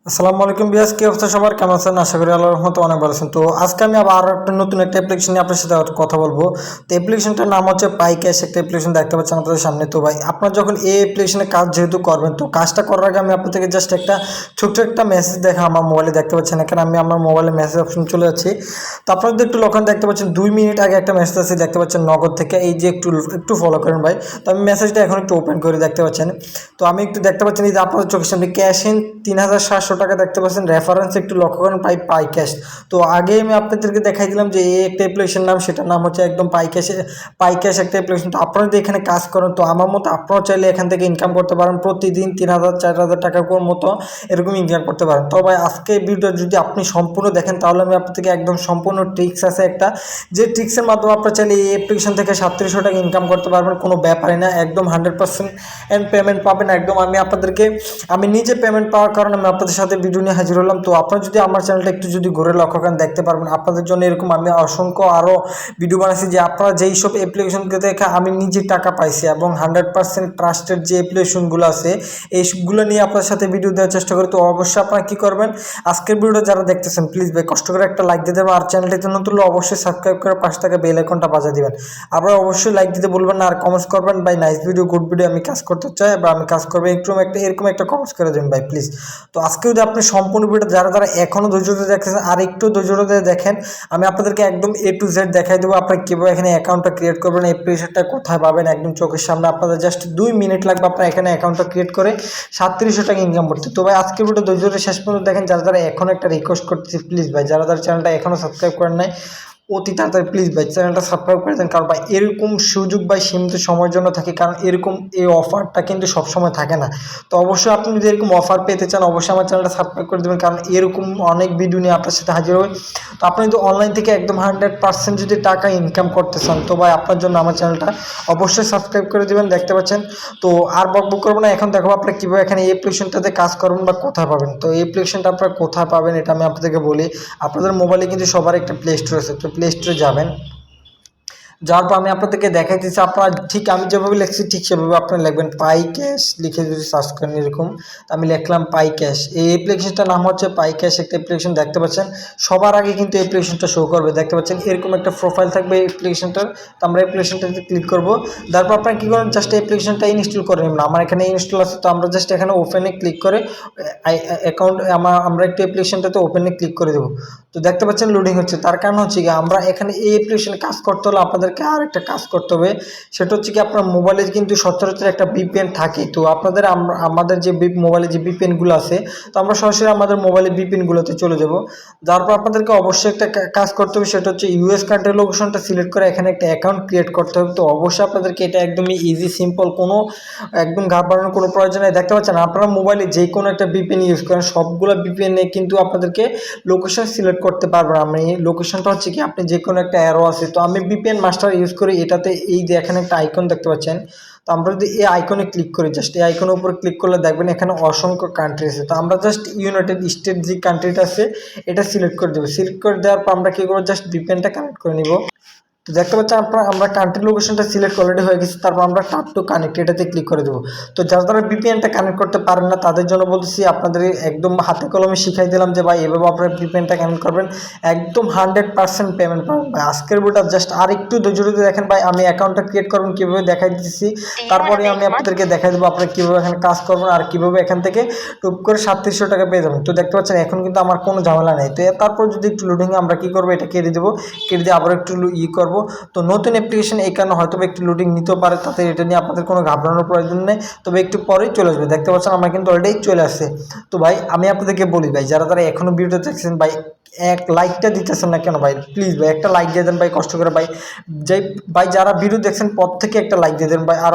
আসসালামু আলাইকুম বিয়াস, কি অবস্থা সবার? কেমন আছেন? আশা করি আল্লাহর রহমতে অনেক ভালো আছেন। তো আজকে আমি আবার একটা নতুন একটা অ্যাপ্লিকেশন নিয়ে আপনার সাথে কথা বলবো। তো অ্যাপ্লিকেশনটার নাম হচ্ছে পাই ক্যাশ। একটা অ্যাপ্লিকেশন দেখতে পাচ্ছেন আপনাদের সামনে। তো ভাই, আপনার যখন এই অ্যাপ্লিকেশনে কাজ যেহেতু করবেন, তো কাজটা করার আগে আমি আপনার থেকে জাস্ট একটা ছোট্ট একটা মেসেজ দেখা আমার মোবাইলে দেখতে পাচ্ছেন। এখানে আমি আমার মোবাইলে মেসেজ অপশন চলে যাচ্ছি। তো আপনারা যদি একটু লক্ষণ দেখতে পাচ্ছেন 2 মিনিট আগে একটা মেসেজ আছে দেখতে পাচ্ছেন নগদ থেকে। এই যে একটু একটু ফলো করেন ভাই। তো আমি মেসেজটা এখন একটু ওপেন করে দেখতে পাচ্ছেন। তো আমি একটু দেখতে পাচ্ছেন এই যে আপনাদের চোখের সামনে ক্যাশ ইন 3700 টাকা দেখতে পাচ্ছেন। রেফারেন্স একটু লক্ষ্য করেন পাই ক্যাশ। তো আগে আমি আপনাদেরকে দেখাই দিলাম যে এই একটা অ্যাপ্লিকেশন নাম, সেটার নাম হচ্ছে একদম পাই ক্যাশ একটা অ্যাপ্লিকেশন। তো আপনারা যদি এখানে কাজ করেন, তো আমার মতো আপনারাও চাইলে এখান থেকে ইনকাম করতে পারেন। প্রতিদিন 3000 4000 টাকা মতো এরকম ইনকাম করতে পারেন। তো ভাই, আজকে এই ভিডিওটা যদি আপনি সম্পূর্ণ দেখেন, তাহলে আমি আপনার থেকে একদম সম্পূর্ণ ট্রিক্স আছে একটা, যে ট্রিক্সের মাধ্যমে আপনারা চাইলে এই অ্যাপ্লিকেশন থেকে 3700 টাকা ইনকাম করতে পারবেন। কোনো ব্যাপারই না, একদম 100% পেমেন্ট পাবেন একদম। আমি নিজে পেমেন্ট পাওয়ার কারণে আমি আপনাদের সাথে ভিডিও নিয়ে হাজির হলাম। তো আপনারা যদি আমার চ্যানেলটা একটু যদি ঘুরে লক্ষ্য করেন, দেখতে পারবেন আপনাদের জন্য এরকম আমি অসংখ্য আরও ভিডিও বানাচ্ছি, যে আপনারা যেই সব অ্যাপ্লিকেশনকে দেখে আমি নিজে টাকা পাইছি, এবং 100% ট্রাস্টেড যে অ্যাপ্লিকেশনগুলো আছে এইগুলো নিয়ে আপনার সাথে ভিডিও দেওয়ার চেষ্টা করি। তো অবশ্যই আপনারা কী করবেন, আজকের ভিডিওটা যারা দেখতেছেন প্লিজ ভাই কষ্ট করে একটা লাইক দিয়ে দেবেন, আর চ্যানেলটিতে নতুন হলে অবশ্যই সাবস্ক্রাইব করে পাশে থাকা বেল আইকনটা বাজিয়ে দিবেন। আপনারা অবশ্যই লাইক দিতে বলবেন না, আর কমেন্টস করবেন ভাই নাইস ভিডিও, গুড ভিডিও, আমি কাজ করতে চাই বা আমি কাজ করবো, এরকম একটা কমেন্টস করে দেবেন ভাই প্লিজ। তো আজকে যদি আপনি সম্পূর্ণ ভিডিও যারা যারা এখনও ধৈর্য ধরে দেখতেছেন, আর একটু ধৈর্য ধরে দেখেন, আমি আপনাদেরকে একদম A to Z দেখাই দেবো আপনারা কীভাবে এখানে অ্যাকাউন্টটা ক্রিয়েট করবেন, অ্যাপ্লিকেশনটা কোথায় পাবেন একদম চোখের সামনে। আপনাদের জাস্ট 2 মিনিট লাগবে আপনার এখানে অ্যাকাউন্টটা ক্রিয়েট করে 3700 টাকা ইনকাম করতে। তো ভাই, আজকের ভিডিও ধৈর্য ধরে শেষ পর্যন্ত দেখেন। যারা যারা এখন একটা রিকোয়েস্ট করতেছি প্লিজ ভাই, যারা যারা চ্যানেলটা এখনও সাবস্ক্রাইব করেন নাই, অতি তাড়াতাড়ি প্লিজ ভাই চ্যানেলটা সাবস্ক্রাইব করে দেন। কারণ ভাই এরকম সুযোগ ভাই সীমিত সময়ের জন্য থাকে, কারণ এরকম এই অফারটা কিন্তু সবসময় থাকে না। তো অবশ্যই আপনি যদি এরকম অফার পেতে চান, অবশ্যই আমার চ্যানেলটা সাবস্ক্রাইব করে দেবেন, কারণ এরকম অনেক ভিডিও নিয়ে আপনার সাথে হাজির হবে। তো আপনি যদি অনলাইন থেকে একদম 100% যদি টাকা ইনকাম করতে চান, তো ভাই আপনার জন্য আমার চ্যানেলটা অবশ্যই সাবস্ক্রাইব করে দেবেন। দেখতে পাচ্ছেন। তো আর বকবক করবো না, এখন দেখো আপনারা কীভাবে এখানে এই অ্যাপ্লিকেশনটাতে কাজ করবেন বা কোথায় পাবেন। তো এই অ্যাপ্লিকেশনটা আপনারা কোথায় পাবেন এটা আমি আপনাদেরকে বলি। আপনাদের মোবাইলে কিন্তু সবার একটা প্লে স্টোর আছে, তো প্লে স্টোরে যাবেন। যাওয়ার পর আমি আপনাদেরকে দেখাইতেছি, আপনারা ঠিক আমি যেভাবে লিখছি ঠিক সেভাবে আপনারা লিখবেন পাই ক্যাশ লিখে যদি সার্চ করেন এরকম। আমি লিখলাম পাই ক্যাশ। এই অ্যাপ্লিকেশনটার নাম হচ্ছে পাই ক্যাশ একটা অ্যাপ্লিকেশন। দেখতে পাচ্ছেন সবার আগে কিন্তু অ্যাপ্লিকেশনটা শো করবে। দেখতে পাচ্ছেন এরকম একটা প্রোফাইল থাকবে অ্যাপ্লিকেশনটার। তো আমরা অ্যাপ্লিকেশনটাতে ক্লিক করবো। তারপর আপনারা কী করেন, জাস্ট অ্যাপ্লিকেশনটা ইনস্টল করে নেবেন। আমার এখানে ইনস্টল আছে, তো আমরা জাস্ট এখানে ওপেনে ক্লিক করে অ্যাকাউন্ট আমরা একটু অ্যাপ্লিকেশনটাতে ওপেনে ক্লিক করে দেবো। তো দেখতে পাচ্ছেন লোডিং হচ্ছে। তার কারণ হচ্ছে কি, আমরা এখানে এই অ্যাপ্লিকেশনে কাজ করতে হলে আপনাদেরকে আর একটা কাজ করতে হবে। সেটা হচ্ছে কি, আপনার মোবাইলে কিন্তু সচরাচর একটা VPN থাকে। তো আমাদের যে মোবাইলে যে VPNগুলো আছে, তো আমরা সরাসরি আমাদের মোবাইলে VPNগুলোতে চলে যাব। যার পর আপনাদেরকে অবশ্যই একটা কাজ করতে হবে, সেটা হচ্ছে US কান্ট্রির লোকেশনটা সিলেক্ট করে এখানে একটা অ্যাকাউন্ট ক্রিয়েট করতে হবে। তো অবশ্যই আপনাদেরকে এটা একদমই ইজি সিম্পল, কোনো একদম ঘাবড়ানোর কোনো প্রয়োজন নেই। দেখতে পাচ্ছেন আপনারা মোবাইলে যে কোনো একটা VPN ইউজ করেন, সবগুলো VPN-এ কিন্তু আপনাদেরকে লোকেশন সিলেক্ট করতে পারবেন। আমি লোকেশনটা হচ্ছে কি, আপনি যে কোনো একটা অ্যারো আছে, তো আমি VPN মাস্টার ইউজ করি। এটাতে এই যে এখানে একটা আইকন দেখতে পাচ্ছেন, তো আমরা যদি এই আইকনে ক্লিক করি, জাস্ট এই আইকনের উপর ক্লিক করলে দেখবেন এখানে অসংখ্য কান্ট্রি আছে। তো আমরা জাস্ট ইউনাইটেড স্টেট যে কান্ট্রিটা আছে এটা সিলেক্ট করে দেবো। সিলেক্ট করে দেওয়ার পর আমরা কী করবো, জাস্ট VPN-টা কানেক্ট করে নিব। তো দেখতে পাচ্ছেন আমরা কান্ট্রি লোকেশনটা সিলেক্ট অলরেডি হয়ে গেছে। তারপর আমরা টাপ টু কানেক্ট এটাতে ক্লিক করে দেবো। তো যারা যারা VPN-টা কানেক্ট করতে পারেন না, তাদের জন্য বলতেছি, আপনাদের একদম হাতে কলমে শিখাই দিলাম যে ভাই এভাবে আপনারা VPN-টা কানেক্ট করবেন, একদম 100% পেমেন্ট পাবেন ভাই। আজকের ভিডিওটা জাস্ট আর একটু ধৈর্য ধরে দেখেন ভাই। আমি অ্যাকাউন্টটা ক্রিয়েট করবেন কীভাবে দেখাই দিচ্ছি, তারপরে আমি আপনাদেরকে দেখাই দেবো আপনারা কীভাবে এখানে কাজ করবেন, আর কীভাবে এখান থেকে টুপ করে 3700 টাকা পেয়ে যাবেন। তো দেখতে পাচ্ছেন এখন কিন্তু আমার কোনো ঝামেলা নেই। তো তারপর যদি একটু লোডিংয়ে আমরা কী করবো, এটা কেটে দেবো। কেটে দিয়ে আবার একটু করবো। তো নতুন অ্যাপ্লিকেশন এই কারণে হয়তো একটু লোডিং নিতেও পারে, তাতে এটা নিয়ে আপনাদের কোনো ঘাবড়ানোর প্রয়োজন নেই। তবে একটু পরেই চলে আসবে। দেখতে পাচ্ছেন আমার কিন্তু অলরেডি চলে আসছে। তো ভাই আমি আপনাদেরকে বলি ভাই, যারা যারা এখনও ভিডিওটা দেখছেন ভাই, এক লাইকটা দিতেছেন না কেন ভাই? প্লিজ ভাই একটা লাইক দিয়ে দেন ভাই, কষ্ট করে ভাই। ভাই যারা ভিডিও দেখছেন প্রত্যেকে একটা লাইক দিয়ে দেন ভাই। আর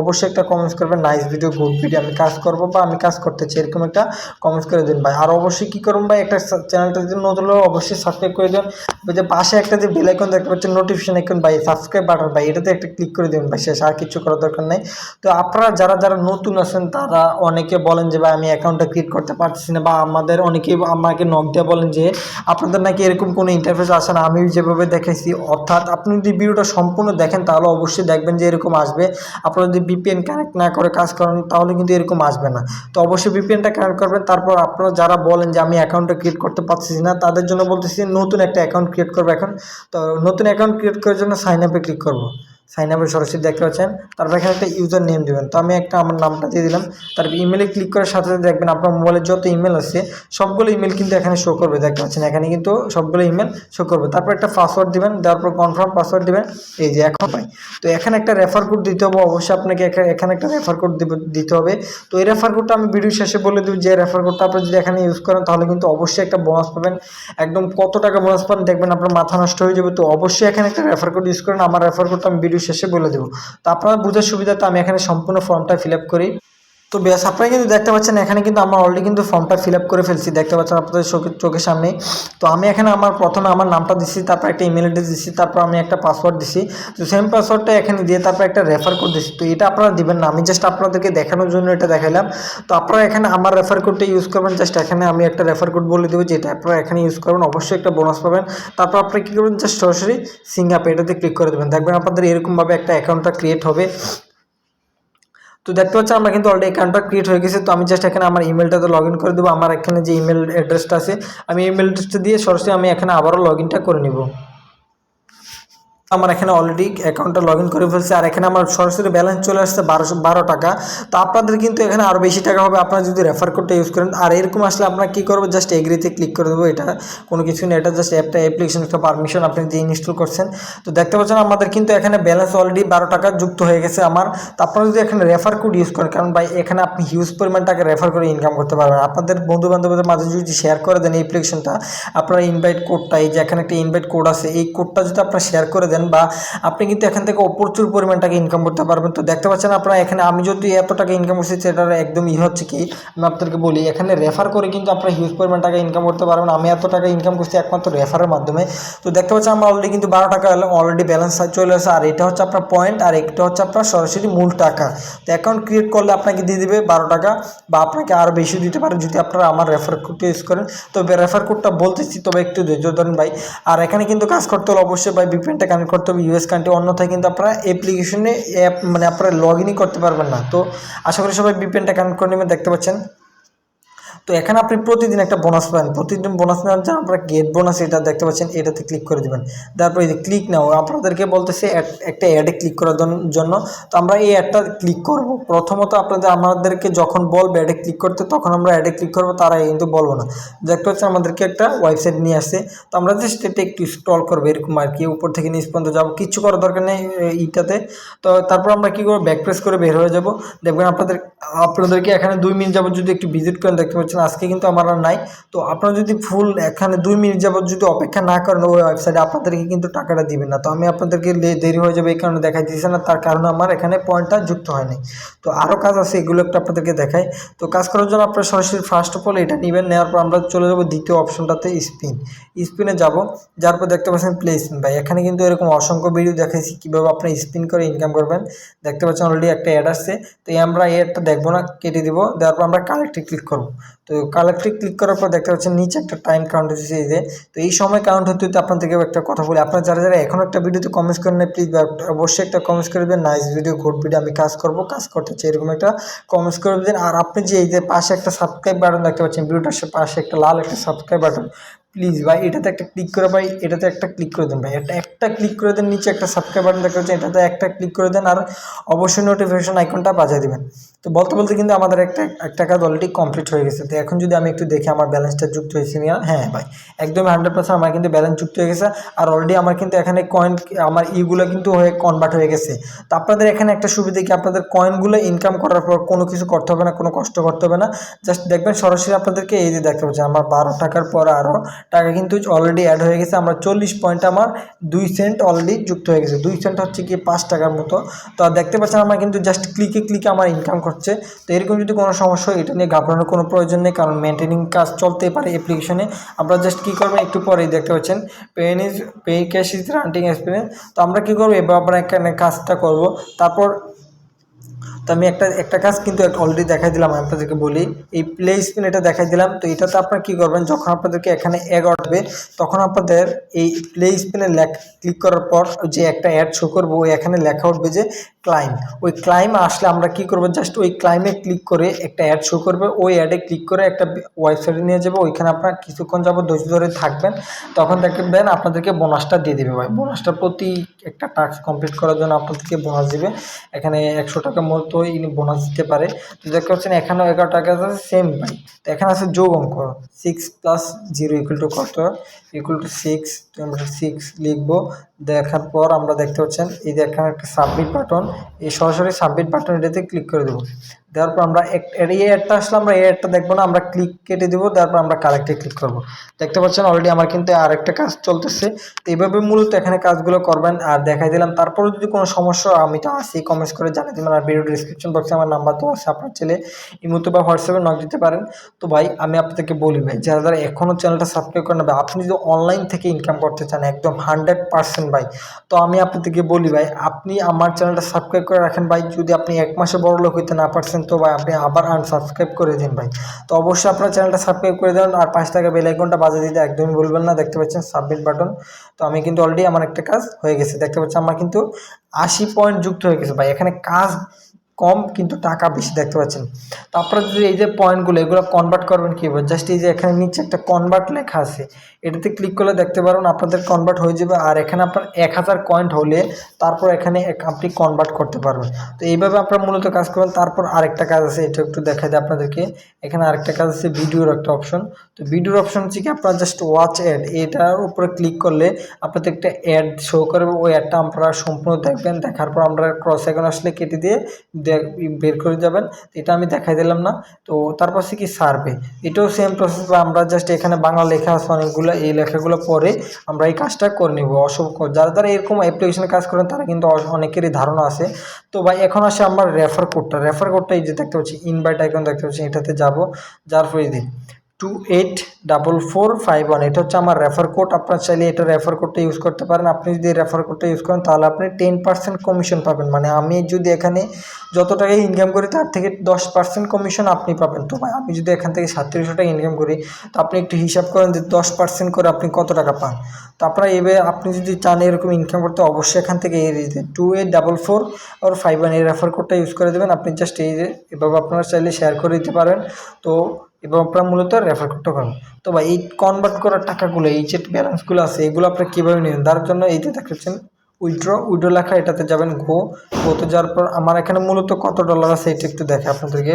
অবশ্যই একটা কমেন্টস করবেন নাইস ভিডিও, গুড ভিডিও, আমি কাজ করবো বা আমি কাজ করতে চাই, এরকম একটা কমেন্টস করে দিন ভাই। আর অবশ্যই কী করুন ভাই, একটা চ্যানেলটা যদি নতুন হলে অবশ্যই সাবস্ক্রাইব করে দেন। যে পাশে একটা যে বেল আইকন দেখতে পাচ্ছেন নোটিফিকেশন আইকন ভাই, সাবস্ক্রাইব বাটন ভাই, এটাতে একটা ক্লিক করে দেবেন ভাই, শেষ আর কিছু করার দরকার নেই। তো আপনারা যারা যারা নতুন আছেন, তারা অনেকে বলেন যে ভাই আমি অ্যাকাউন্টটা ক্রিয়েট করতে পারছি না, বা আমাদের অনেকেই আমাকে নক দিয়ে বলেন যে আপনাদের নাকি এরকম কোনো ইন্টারফেস আসে না আমি যেভাবে দেখেছি। অর্থাৎ আপনি যদি ভিডিওটা সম্পূর্ণ দেখেন তাহলে অবশ্যই দেখবেন যে এরকম আসবে। আপনারা যদি VPN কানেক্ট না করে কাজ করেন তাহলে কিন্তু এরকম আসবে না। তো অবশ্যই VPNটা কানেক্ট করবেন। তারপর আপনারা যারা বলেন যে আমি অ্যাকাউন্টটা ক্রিয়েট করতে পারছি না, তাদের জন্য বলতেছি নতুন একটা অ্যাকাউন্ট ক্রিয়েট করবো এখন। তো নতুন অ্যাকাউন্ট ক্রিয়েট করার জন্য সাইন আপে ক্লিক করবো। সাইন আপে সরাসরি দেখতে পাচ্ছেন। তারপর এখানে একটা ইউজার নেম দেবেন। তো আমি একটা আমার নামটা দিয়ে দিলাম। তারপর ইমেলে ক্লিক করার সাথে সাথে দেখবেন আপনার মোবাইলে যত ইমেল আছে সবগুলো ইমেল কিন্তু এখানে শো করবে। দেখতে পাচ্ছেন এখানে কিন্তু সবগুলো ইমেল শো করবে। তারপর একটা পাসওয়ার্ড দিবেন, দেওয়ার পর কনফার্ম পাসওয়ার্ড দিবেন। এই যে এখন পাই। তো এখানে একটা রেফার কোড দিতে হবে, অবশ্যই আপনাকে এখানে একটা রেফার কোড দিতে হবে। তো এই রেফার কোডটা আমি ভিডিও শেষে বলে দেব। যে রেফার কোডটা আপনি যদি এখানে ইউজ করেন তাহলে কিন্তু অবশ্যই একটা বোনাস পাবেন। একদম কত টাকা বোনাস পান দেখবেন আপনার মাথা নষ্ট হয়ে যাবে। তো অবশ্যই এখানে একটা রেফার কোড ইউজ করেন। আমার রেফার কোডটা আমি ভিডিও শেষে বলে দেবো। তো আপনারা বোঝার সুবিধাতে আমি এখানে সম্পূর্ণ ফর্মটা ফিল আপ করি। তো বেশ আপনারা কিন্তু দেখতে পাচ্ছেন এখানে কিন্তু আমরা অলরেডি কিন্তু ফর্মটা ফিল আপ করে ফেলছি, দেখতে পাচ্ছেন আপনাদের চোখের সামনে। তো আমি এখানে প্রথমে আমার নামটা দিচ্ছি, তারপর একটা ইমেল অ্যাড্রেস দিচ্ছি, তারপর আমি একটা পাসওয়ার্ড দিচ্ছি। তো সেম পাসওয়ার্ডটা এখানে দিয়ে তারপর একটা রেফার কোড দিচ্ছি। তো এটা আপনারা দিবেন না, আমি জাস্ট আপনাদেরকে দেখানোর জন্য এটা দেখালাম। তো আপনারা এখানে আমার রেফার কোডটা ইউজ করবেন। জাস্ট এখানে আমি একটা রেফার কোড বলে দেবো যেটা আপনারা এখানে ইউজ করবেন, অবশ্যই একটা বোনাস পাবেন। তারপর আপনারা কী করবেন, জাস্ট সরাসরি সিং আপ এটাতে ক্লিক করে দেবেন। দেখবেন আপনাদের এরকমভাবে একটা অ্যাকাউন্টটা ক্রিয়েট হবে। তো দেখতে পাচ্ছেন আমরা কিন্তু অলরেডি অ্যাকাউন্টটা ক্রিয়েট হয়ে গেছে। তো আমি জাস্ট এখানে আমার ইমেলটাতে লগ ইন করে দেবো। আমার এখানে যে ইমেল অ্যাড্রেসটা আছে আমি ইমেল অ্যাড্রেসটা দিয়ে সরাসরি আমি এখানে আবারও লগ ইনটা করে নিব। আমার এখানে অলরেডি অ্যাকাউন্টটা লগ ইন করে ফেলছে। আর এখানে আমার সরাসরি ব্যালেন্স চলে আসছে 12 টাকা। তো আপনাদের কিন্তু এখানে আরও বেশি টাকা হবে আপনারা যদি রেফার কোডটা ইউজ করেন। আর এরকম আসলে আপনারা কী করবো, জাস্ট এগ্রিতে ক্লিক করে দেবো। এটা কোনো কিছু না, এটা জাস্ট অ্যাপ্লিকেশন একটা পারমিশন আপনি যে ইনস্টল করছেন। তো দেখতে পাচ্ছেন আমাদের কিন্তু এখানে ব্যালেন্স অলরেডি 12 টাকা যুক্ত হয়ে গেছে আমার। তো আপনারা যদি এখানে রেফার কোড ইউজ করেন, কারণ ভাই এখানে আপনি হিউজ পরিমাণ টাকা রেফার করে ইনকাম করতে পারবেন। আপনাদের বন্ধু বান্ধবদের মাঝে যদি শেয়ার করে দেন এই অ্যাপ্লিকেশনটা, আপনারা ইনভাইট কোডটা, এই যে এখানে একটা ইনভাইট কোড আছে, এই কোডটা যদি আপনারা শেয়ার করে দেন বা আপনি কিন্তু এখান থেকে প্রচুর পরিমাণ টাকা ইনকাম করতে পারবেন। তো দেখতে পাচ্ছেন আপনারা এখানে আমি যদি এত টাকা ইনকাম করছি সেটার একদম হচ্ছে কি, আমি আপনাদেরকে বলি এখানে রেফার করে কিন্তু আপনারা হিউজ পরিমাণ টাকা ইনকাম করতে পারবেন। আমি এত টাকা ইনকাম করছি একমাত্র রেফারের মাধ্যমে। তো দেখতে পাচ্ছেন আমরা অলরেডি কিন্তু 12 টাকা অলরেডি ব্যালেন্স চলে আসে। আর এটা হচ্ছে আপনার পয়েন্ট, আর একটা হচ্ছে আপনার সরাসরি মূল টাকা। তো অ্যাকাউন্ট ক্রিয়েট করলে আপনাকে দিয়ে দেবে 12 টাকা, বা আপনাকে আরও বেশি দিতে পারে যদি আপনারা আমার রেফার কোডটা ইউজ করেন। তবে রেফার কোডটা বলতেছি, তবে একটু ধৈর্য ধরেন ভাই। আর এখানে কিন্তু কাজ করতে হলে অবশ্যই ভাই VPNটা কানেক্ট করতে হবে US কান্ট্রি, অন্যথায় কিন্তু আপনারা অ্যাপ্লিকেশনে মানে আপনারা লগ ইনই করতে পারবেন না। তো আশা করি সবাই VPNটা কানেক্ট করে নেবেন। দেখতে পাচ্ছেন তো এখানে আপনি প্রতিদিন একটা বোনাস পাবেন। প্রতিদিন বোনাস নেওয়ার জন্য আপনারা গেট বোনাস এটা দেখতে পাচ্ছেন, এটাতে ক্লিক করে দেবেন। তারপর এই যে ক্লিক নাও, আপনাদেরকে বলতেছে একটা অ্যাডে ক্লিক করার জন্য। তো আমরা এই অ্যাডটা ক্লিক করব। প্রথমত আমাদেরকে যখন বলবে অ্যাডে ক্লিক করতে, তখন আমরা অ্যাডে ক্লিক করবো, তারা কিন্তু বলবো না। দেখতে পাচ্ছেন আমাদেরকে একটা ওয়েবসাইট নিয়ে আসছে। তো আমরা জাস্ট এটা একটু স্ক্রল করবো এরকম আর কি, উপর থেকে নিচ পর্যন্ত যাবো, কিচ্ছু করার দরকার নেই এইটাতে। তো তারপর আমরা কী করবো, ব্যাক প্রেস করে বের হয়ে যাব। দেখবেন আপনাদেরকে এখানে 2 মিনিট যাবত যদি একটু ভিজিট করেন, দেখতে পাচ্ছেন আজকে কিন্তু আমার আর নাই। তো আপনারা যদি ফুল এখানে 2 মিনিট যাবত যদি অপেক্ষা না করেন ওই ওয়েবসাইটে, আপনাদেরকে কিন্তু টাকাটা দিবেন না। তো আমি আপনাদেরকে দেরি হয়ে যাবে এই কারণে দেখাই দিয়েছি না, তার কারণে আমার এখানে পয়েন্টটা যুক্ত হয়নি। তো আরও কাজ আছে, এগুলো একটু আপনাদেরকে দেখাই। তো কাজ করার জন্য আপনারা সরাসরি ফার্স্ট অফ অল এটা নেবেন। নেওয়ার পর আমরা চলে যাবো দ্বিতীয় অপশনটাতে, স্পিনে যাব। যার পর দেখতে পাচ্ছেন প্লে স্পিন। ভাই এখানে কিন্তু এরকম অসংখ্য ভিডিও দেখাইছি কীভাবে আপনি স্পিন করে ইনকাম করবেন। দেখতে পাচ্ছেন অলরেডি একটা অ্যাড আসছে। তো আমরা এই অ্যাডটা দেখবো না, কেটে দিব। দেওয়ার পর আমরা কালেক্টে ক্লিক করবো। তো কালেক্টে ক্লিক করার পর দেখতে পাচ্ছেন নিচে একটা টাইম কাউন্ট হচ্ছে এই যে। তো এই সময় কাউন্ট হতে হতে আপনাদেরকে একটা কথা বলি, আপনারা যারা যারা এখন একটা ভিডিওতে কমেন্টস করেন না, প্লিজ অবশ্যই একটা কমেন্টস করে দেবেন, নাইস ভিডিও, গুড ভিডিও, আমি কাজ করতে চাই, এরকম একটা কমেন্টস করে দেবেন। আর আপনি যে এই যে পাশে একটা সাবস্ক্রাইব বাটন দেখতে পাচ্ছেন, ভিডিওটার পাশে একটা লাল একটা সাবস্ক্রাইব বাটন, প্লিজ ভাই এটাতে একটা ক্লিক করে, ভাই এটাতে একটা ক্লিক করে দেন। ভাই এটা একটা ক্লিক করে দেন। নিচে একটা সাবস্ক্রাইব বাটন দেখতে পাচ্ছেন, এটাতে একটা ক্লিক করে দেন। আর অবশ্যই নোটিফিকেশন আইকনটা বাজিয়ে দেবেন। তো বলতে বলতে কিন্তু আমাদের একটা কাজ অলরেডি কমপ্লিট হয়ে গেছে। তো এখন যদি আমি একটু দেখি আমার ব্যালেন্সটা যুক্ত হয়েছে কিনা, হ্যাঁ ভাই একদম 100% আমার কিন্তু ব্যালেন্স যুক্ত হয়ে গেছে। আর অলরেডি আমার কিন্তু এখানে কয়েন, আমার ইগুলো কিন্তু হয়ে কনভার্ট হয়ে গেছে। তো আপনাদের এখানে একটা সুবিধা কি, আপনাদের কয়েনগুলো ইনকাম করার পর কোনো কিছু করতে হবে না, কোনো কষ্ট করতে হবে না। জাস্ট দেখবেন সরাসরি আপনাদেরকে এই যে দেখতে পাচ্ছেন আমার 12 টাকার পর আরও টাকা কিন্তু অলরেডি অ্যাড হয়ে গেছে। আমার 40 পয়েন্ট, আমার 2 সেন্ট অলরেডি যুক্ত হয়ে গেছে। 2 সেন্ট হচ্ছে কি 5 টাকার মতো। তো দেখতে পাচ্ছেন আমার কিন্তু জাস্ট ক্লিকে আমার ইনকাম করছে। তো এরকম যদি কোনো সমস্যা হয়, এটা নিয়ে ঘাবড়ানোর কোনো প্রয়োজন নেই, কারণ মেনটেনিং কাজ চলতেই পারে অ্যাপ্লিকেশনে। আপনারা জাস্ট কী করবেন, একটু পরেই দেখতে পাচ্ছেন pay cash is running experience. তো আমরা কী করবো, এবার আমরা এখানে কাজটা করবো। তো আমি একটা কাজ কিন্তু অলরেডি দেখাই দিলাম, আমি আপনাদেরকে বলি এই প্লে স্পিন এটা দেখাই দিলাম। তো এটাতে আপনারা কী করবেন, যখন আপনাদেরকে এখানে অ্যাড আসবে তখন আপনাদের এই প্লে স্পিনে ক্লিক করার পর যে একটা অ্যাড শো করবো, ওই এখানে লেখা উঠবে যে ক্লাইম। ওই ক্লাইম আসলে আমরা কি করব, জাস্ট ওই ক্লাইমে ক্লিক করে একটা অ্যাড শো করবে, ওই অ্যাডে ক্লিক করে একটা ওয়েবসাইটে নিয়ে যাবে। ওইখানে আপনারা কিছুক্ষণ যাবত ধৈর্য ধরে থাকবেন, তখন দেখবেন আপনাদেরকে বোনাসটা দিয়ে দেবে ভাই। বোনাসটা প্রতি একটা টাস্ক কমপ্লিট করার জন্য আপনাদেরকে বোনাস দিবে। এখানে 100 টাকা মতো বোনাস দিতে পারে। তো দেখতে পাচ্ছেন এখানেও 11 টাকা আছে, সেম ভাই। তো এখানে আছে যোগ অঙ্ক 6 + 0 = কত, =6। তো আমরা 6 লিখবো। দেখার পর আমরা দেখতে পাচ্ছেন এই যে এখানে একটা সাবমিট বাটন, এই সরাসরি সাবমিট বাটন এটাতে ক্লিক করে দেবো। দেওয়ার পর আমরা এই অ্যাডটা আসলে আমরা এই অ্যাডটা দেখবো না, আমরা ক্লিক কেটে দেবো। তারপর আমরা কারেক্টে ক্লিক করবো। দেখতে পাচ্ছেন অলরেডি আমার কিন্তু আরেকটা কাজ চলতেছে। তো এইভাবে মূলত এখানে কাজগুলো করবেন আর দেখাই দিলাম। তারপরে যদি কোনো সমস্যা আমি তো আসি, কমেন্টস করে জানিয়ে দেবেন। আর ভিডিও ডিসক্রিপশন বক্সে আমার নাম্বার তো আছে, আপনার ছেলে ইমোতে বা হোয়াটসঅ্যাপে নক দিতে পারেন। তো ভাই আমি আপনাদেরকে বলি ভাই, যারা যারা এখনও চ্যানেলটা সাবস্ক্রাইব করে নেবে, আপনি যদি অনলাইন থেকে ইনকাম করতে চান একদম 100% ভাই, তো আমি আপনাদেরকে বলি ভাই, আপনি আমার চ্যানেলটা সাবস্ক্রাইব করে রাখেন ভাই। যদি আপনি 1 মাসে বড় লোক হইতে না পারছেন, তো ভাই আপনি আবার আনসাবস্ক্রাইব করে দিন ভাই। তো অবশ্যই আপনার চ্যানেলটা সাবস্ক্রাইব করে দেন আর 5 টাকা বেল আইকনটা বাজিয়ে দিতে একদমই ভুলবেন না। দেখতে পাচ্ছেন সাবমিট বাটন। তো আমি কিন্তু অলরেডি আমার একটা কাজ হয়ে গেছে। দেখতে পাচ্ছেন আমার কিন্তু 80 পয়েন্ট যুক্ত হয়ে গেছে ভাই। এখানে কাজ কম কিন্তু টাকা বেশি, দেখতে পাচ্ছেন। তো আপনারা যদি এই যে পয়েন্টগুলো এগুলো কনভার্ট করবেন কীভাবে, জাস্ট এই যে এখানে নিচে একটা কনভার্ট লেখা আছে, এটাতে ক্লিক করলে দেখতে পারবেন আপনাদের কনভার্ট হয়ে যাবে। আর এখানে আপনার 1000 কয়েন হলে তারপর এখানে আপনি কনভার্ট করতে পারবেন। তো এইভাবে আপনারা মূলত কাজ করবেন। তারপর আরেকটা কাজ আছে, এটা একটু দেখাই দেয় আপনাদেরকে। এখানে আরেকটা কাজ আছে, ভিডিওর একটা অপশন। তো ভিডিওর অপশন হচ্ছে কি, আপনারা জাস্ট ওয়াচ অ্যাড, এটার উপরে ক্লিক করলে আপনাদের একটা অ্যাড শো করবে। ওই অ্যাডটা আপনারা সম্পূর্ণ দেখবেন। দেখার পর আমরা ক্রস আইকন আসলে কেটে দিয়ে বের করে যাবেন। এটা আমি দেখাই দিলাম না। তো তারপর হচ্ছে কি সার্ভে, এটাও সেম প্রসেস। আমরা জাস্ট এখানে বাংলা লেখা আছে অনেকগুলো, এই লেখাগুলো পরে আমরা এই কাজটা করে নিব। অসংখ্য যারা যারা এরকম অ্যাপ্লিকেশনে কাজ করেন তারা কিন্তু অনেকেরই ধারণা আছে। তো ভাই এখন আসে আমার রেফার কোডটা এই যে দেখতে পাচ্ছি ইনভাইট আইকন দেখতে পাচ্ছি, এটাতে যাব। যার পরে দিই 284451, এটা হচ্ছে আমার রেফার কোড। আপনার চাইলে এটা রেফার কোডটা ইউজ করতে পারেন। আপনি যদি রেফার কোডটা ইউজ করেন তাহলে আপনি 10% কমিশন পাবেন। মানে আমি যদি এখানে যত টাকা ইনকাম করি তার থেকে 10% কমিশন আপনি পাবেন। তো ভাই আমি যদি এখান থেকে 3700 টাকা ইনকাম করি, তো আপনি একটু হিসাব করেন যে 10% করে আপনি কত টাকা পান। তো আপনারা এভাবে আপনি যদি চান এরকম ইনকাম করতে, অবশ্যই এখান থেকে এই 284451 এই রেফার কোডটা ইউজ করে দেবেন। আপনি জাস্ট এই যে এভাবে আপনারা চাইলে শেয়ার করে দিতে পারেন। তো এবং আপনারা মূলত রেফার করতে পারেন। তো ভাই এই কনভার্ট করার টাকাগুলো, এই যে ব্যালেন্সগুলো আছে, এগুলো আপনারা কীভাবে নেবেন, তার জন্য এই যে দেখাচ্ছেন উইড্রো লেখা, এটাতে যাবেন। গোতে যাওয়ার পর আমার এখানে মূলত কত ডলার আছে এটা একটু দেখে আপনাদেরকে।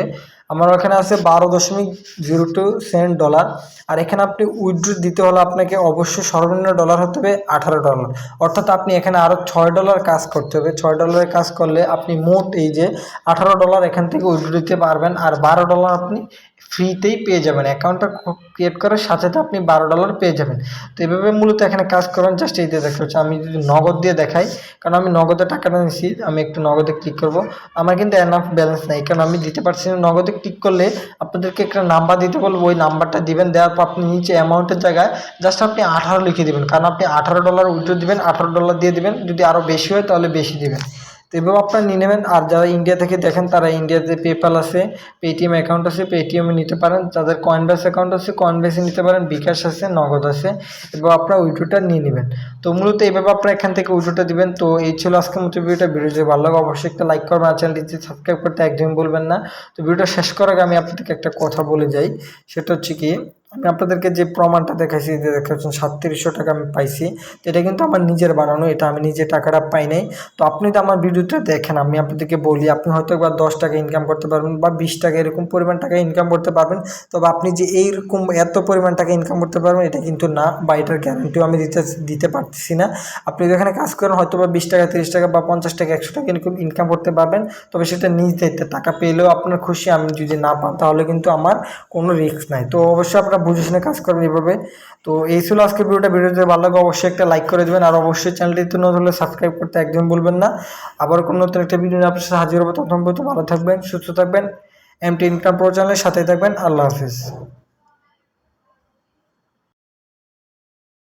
আমার এখানে আছে $12.02। আর এখানে আপনি উইড্রো দিতে হলে আপনাকে অবশ্যই সর্বনিম্ন ডলার হতে হবে $18। অর্থাৎ আপনি এখানে আরও $6 কাজ করতে হবে। $6 কাজ করলে আপনি মোট এই যে $18 এখান থেকে উইড্রো দিতে পারবেন। আর $12 আপনি ফ্রিতেই পেয়ে যাবেন। অ্যাকাউন্টটা ক্রিয়েট করার সাথে সাথে আপনি $12 পেয়ে যাবেন। তো এভাবে মূলত এখানে কাজ করবেন। জাস্ট এই দিয়ে দেখতে হচ্ছে, আমি যদি নগদ দিয়ে দেখাই, কারণ আমি নগদে টাকাটা নিচ্ছি, আমি একটু নগদে ক্লিক করব। আমার কিন্তু এনাফ ব্যালেন্স নাই, কারণ আমি দিতে পারছি না। নগদে ক্লিক করলে আপনাদেরকে একটা নাম্বার দিতে বলবো, ওই নাম্বারটা দিবেন। দেওয়ার পর আপনি নিচে অ্যামাউন্টের জায়গায় জাস্ট আপনি 18 লিখে দিবেন, কারণ আপনি $18 উইথড্র দিবেন, $18 দিয়ে দিবেন। যদি আরও বেশি হয় তাহলে বেশি দিবেন। তো এভাবে আপনারা নিয়ে নেবেন। আর যারা ইন্ডিয়া থেকে দেখেন তারা ইন্ডিয়াতে পেপ্যাল আছে, পেটিএম অ্যাকাউন্ট আছে, পেটিএমে নিতে পারেন। যাদের কয়েনবেস অ্যাকাউন্ট আছে কয়েনবেসে নিতে পারেন, বিকাশ আছে, নগদ আছে। এবং আপনারা উইড্রোটা নিয়ে নেবেন। তো মূলত এইভাবে আপনারা এখান থেকে উইড্রোটা দিবেন। তো এই ছিল আজকের মতো ভিডিওটা। ভিডিও যদি ভালো লাগে অবশ্যই একটা লাইক করবেন আর চ্যানেলটি সাবস্ক্রাইব করতে একদমই বলবেন না। তো ভিডিওটা শেষ করার আগে আমি আপনাদেরকে একটা কথা বলে যাই, সেটা হচ্ছে কি, আমি আপনাদেরকে যে প্রমাণটা দেখাইছি, যে দেখাচ্ছেন 3700 টাকা আমি পাইছি, তো এটা কিন্তু আমার নিজের বানানো, এটা আমি নিজে টাকাটা পাই নাই। তো আপনি তো আমার ভিডিওটা দেখেন, আমি আপনাদেরকে বলি, আপনি হয়তো একবার 10 টাকা ইনকাম করতে পারবেন বা 20 টাকা এরকম পরিমাণ টাকা ইনকাম করতে পারবেন। তবে আপনি যে এইরকম এত পরিমাণ টাকা ইনকাম করতে পারবেন এটা কিন্তু না, বা এটার গ্যারান্টিও আমি দিতে পারতেছি না। আপনি যেখানে কাজ করেন হয়তো বা 20 টাকা, 30 টাকা বা 50 টাকা, 100 টাকা এরকম ইনকাম করতে পারবেন। তবে সেটা নিজ দায়িত্বে, টাকা পেলেও আপনার খুশি, আমি যদি না পান তাহলে কিন্তু আমার কোনো রিস্ক নাই। তো অবশ্যই আপনারা বুঝে শুনে কাজ করবেন এভাবে। তো এই ছিল আজকের ভিডিওটা। যদি ভালো লাগে অবশ্যই একটা লাইক করে দেবেন। আর অবশ্যই চ্যানেলটিতে নতুন হলে সাবস্ক্রাইব করতে একদম বলবেন না। আবার কোনো নতুন একটা ভিডিও নিয়ে আপনার সাথে হাজির হবো। তখন পর্যন্ত ভালো থাকবেন, সুস্থ থাকবেন, এমটি ইনকাম প্রো চ্যানেলের সাথেই থাকবেন। আল্লাহ হাফিজ।